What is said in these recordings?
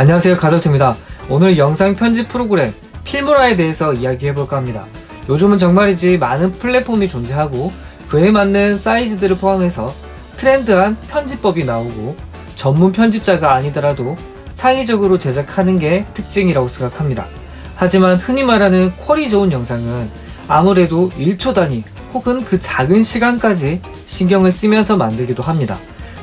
안녕하세요, 가덕트입니다. 오늘 영상 편집 프로그램 필모라에 대해서 이야기해볼까 합니다. 요즘은 정말이지 많은 플랫폼이 존재하고 그에 맞는 사이즈들을 포함해서 트렌드한 편집법이 나오고 전문 편집자가 아니더라도 창의적으로 제작하는 게 특징이라고 생각합니다. 하지만 흔히 말하는 퀄이 좋은 영상은 아무래도 1초 단위 혹은 그 작은 시간까지 신경을 쓰면서 만들기도 합니다.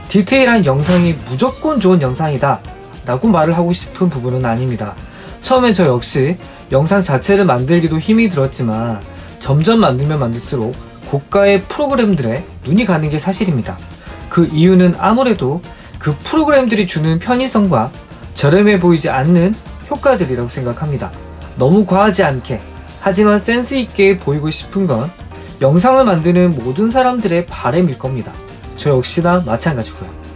디테일한 영상이 무조건 좋은 영상이다 라고 말을 하고 싶은 부분은 아닙니다. 처음엔 저 역시 영상 자체를 만들기도 힘이 들었지만 점점 만들면 만들수록 고가의 프로그램들에 눈이 가는 게 사실입니다. 그 이유는 아무래도 그 프로그램들이 주는 편의성과 저렴해 보이지 않는 효과들이라고 생각합니다. 너무 과하지 않게 하지만 센스 있게 보이고 싶은 건 영상을 만드는 모든 사람들의 바람일 겁니다. 저 역시나 마찬가지고요.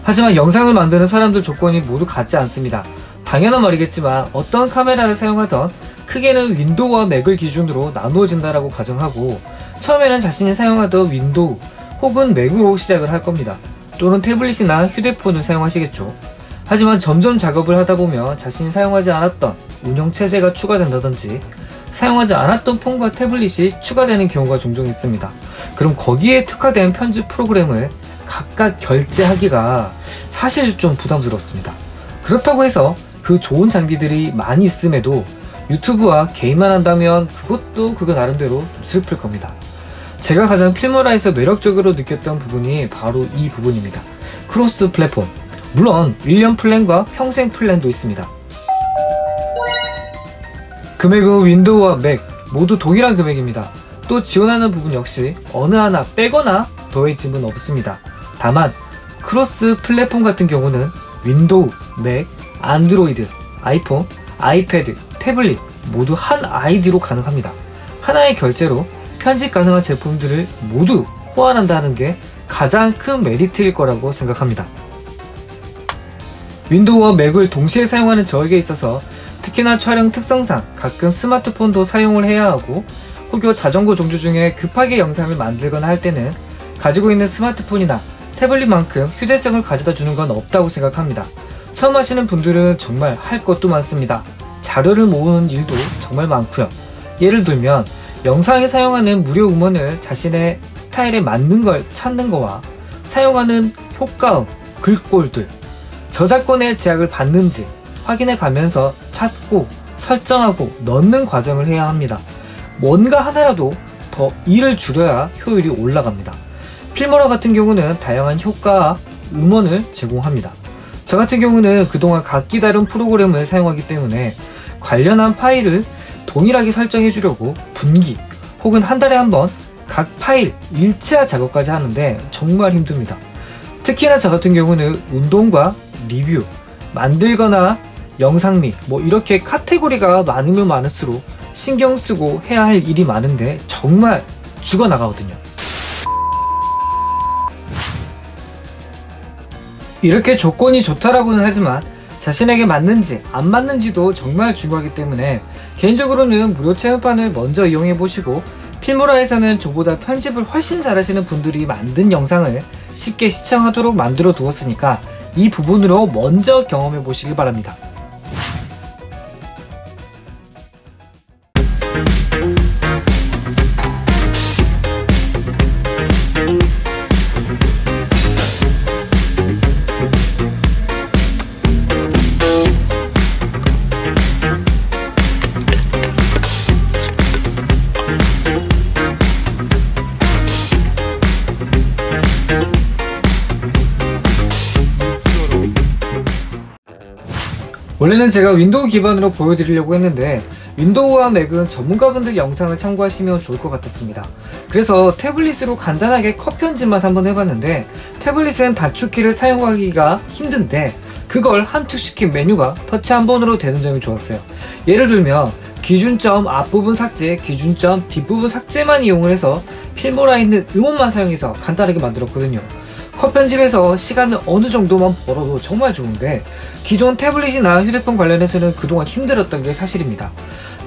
하지만 영상을 만드는 사람들 조건이 모두 같지 않습니다. 당연한 말이겠지만 어떤 카메라를 사용하던 크게는 윈도우와 맥을 기준으로 나누어진다라고 가정하고 처음에는 자신이 사용하던 윈도우 혹은 맥으로 시작을 할 겁니다. 또는 태블릿이나 휴대폰을 사용하시겠죠. 하지만 점점 작업을 하다 보면 자신이 사용하지 않았던 운영체제가 추가된다든지 사용하지 않았던 폰과 태블릿이 추가되는 경우가 종종 있습니다. 그럼 거기에 특화된 편집 프로그램을 각각 결제하기가 사실 좀 부담스럽습니다. 그렇다고 해서 그 좋은 장비들이 많이 있음에도 유튜브와 게임만 한다면 그것도 그거 나름대로 좀 슬플 겁니다. 제가 가장 필모라에서 매력적으로 느꼈던 부분이 바로 이 부분입니다. 크로스 플랫폼. 물론 1년 플랜과 평생 플랜도 있습니다. 금액은 윈도우와 맥 모두 동일한 금액입니다. 또 지원하는 부분 역시 어느 하나 빼거나 더해짐은 없습니다. 다만 크로스 플랫폼 같은 경우는 윈도우, 맥, 안드로이드, 아이폰, 아이패드, 태블릿 모두 한 아이디로 가능합니다. 하나의 결제로 편집 가능한 제품들을 모두 호환한다는 게 가장 큰 메리트일 거라고 생각합니다. 윈도우와 맥을 동시에 사용하는 저에게 있어서 특히나 촬영 특성상 가끔 스마트폰도 사용을 해야 하고 혹여 자전거 종주 중에 급하게 영상을 만들거나 할 때는 가지고 있는 스마트폰이나 태블릿만큼 휴대성을 가져다 주는 건 없다고 생각합니다. 처음 하시는 분들은 정말 할 것도 많습니다. 자료를 모으는 일도 정말 많고요. 예를 들면 영상에 사용하는 무료 음원을 자신의 스타일에 맞는 걸 찾는 거와 사용하는 효과음, 글꼴들, 저작권의 제약을 받는지 확인해 가면서 찾고 설정하고 넣는 과정을 해야 합니다. 뭔가 하나라도 더 일을 줄여야 효율이 올라갑니다. 필모라 같은 경우는 다양한 효과와 음원을 제공합니다. 저 같은 경우는 그동안 각기 다른 프로그램을 사용하기 때문에 관련한 파일을 동일하게 설정해 주려고 분기 혹은 한 달에 한 번 각 파일 일치화 작업까지 하는데 정말 힘듭니다. 특히나 저 같은 경우는 운동과 리뷰, 만들거나 영상미 이렇게 카테고리가 많으면 많을수록 신경 쓰고 해야 할 일이 많은데 정말 죽어나가거든요. 이렇게 조건이 좋다라고는 하지만 자신에게 맞는지 안 맞는지도 정말 중요하기 때문에 개인적으로는 무료 체험판을 먼저 이용해보시고 필모라에서는 저보다 편집을 훨씬 잘하시는 분들이 만든 영상을 쉽게 시청하도록 만들어 두었으니까 이 부분으로 먼저 경험해보시길 바랍니다. 원래는 제가 윈도우 기반으로 보여드리려고 했는데 윈도우와 맥은 전문가분들 영상을 참고하시면 좋을 것 같았습니다. 그래서 태블릿으로 간단하게 컷 편집만 한번 해봤는데 태블릿은 단축키를 사용하기가 힘든데 그걸 함축시킨 메뉴가 터치 한 번으로 되는 점이 좋았어요. 예를 들면 기준점 앞부분 삭제, 기준점 뒷부분 삭제만 이용을 해서 필모라에 있는 음원만 사용해서 간단하게 만들었거든요. 컷 편집에서 시간을 어느 정도만 벌어도 정말 좋은데 기존 태블릿이나 휴대폰 관련해서는 그동안 힘들었던 게 사실입니다.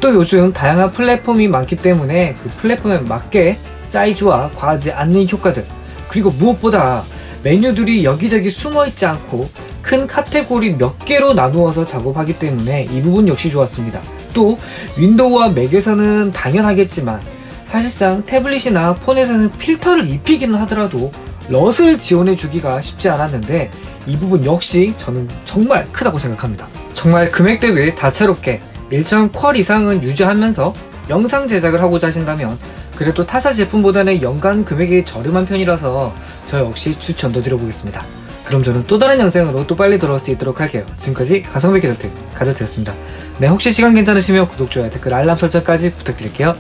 또 요즘 다양한 플랫폼이 많기 때문에 그 플랫폼에 맞게 사이즈와 과하지 않는 효과들, 그리고 무엇보다 메뉴들이 여기저기 숨어있지 않고 큰 카테고리 몇 개로 나누어서 작업하기 때문에 이 부분 역시 좋았습니다. 또 윈도우와 맥에서는 당연하겠지만 사실상 태블릿이나 폰에서는 필터를 입히기는 하더라도 럿을 지원해주기가 쉽지 않았는데 이 부분 역시 저는 정말 크다고 생각합니다. 정말 금액 대비 다채롭게 일정 퀄 이상은 유지하면서 영상 제작을 하고자 하신다면 그래도 타사 제품보다는 연간 금액이 저렴한 편이라서 저 역시 추천도 드려보겠습니다. 그럼 저는 또 다른 영상으로 또 빨리 돌아올 수 있도록 할게요. 지금까지 가성비 게덜트 가덜트였습니다. 네, 혹시 시간 괜찮으시면 구독, 좋아요, 댓글, 알람 설정까지 부탁드릴게요.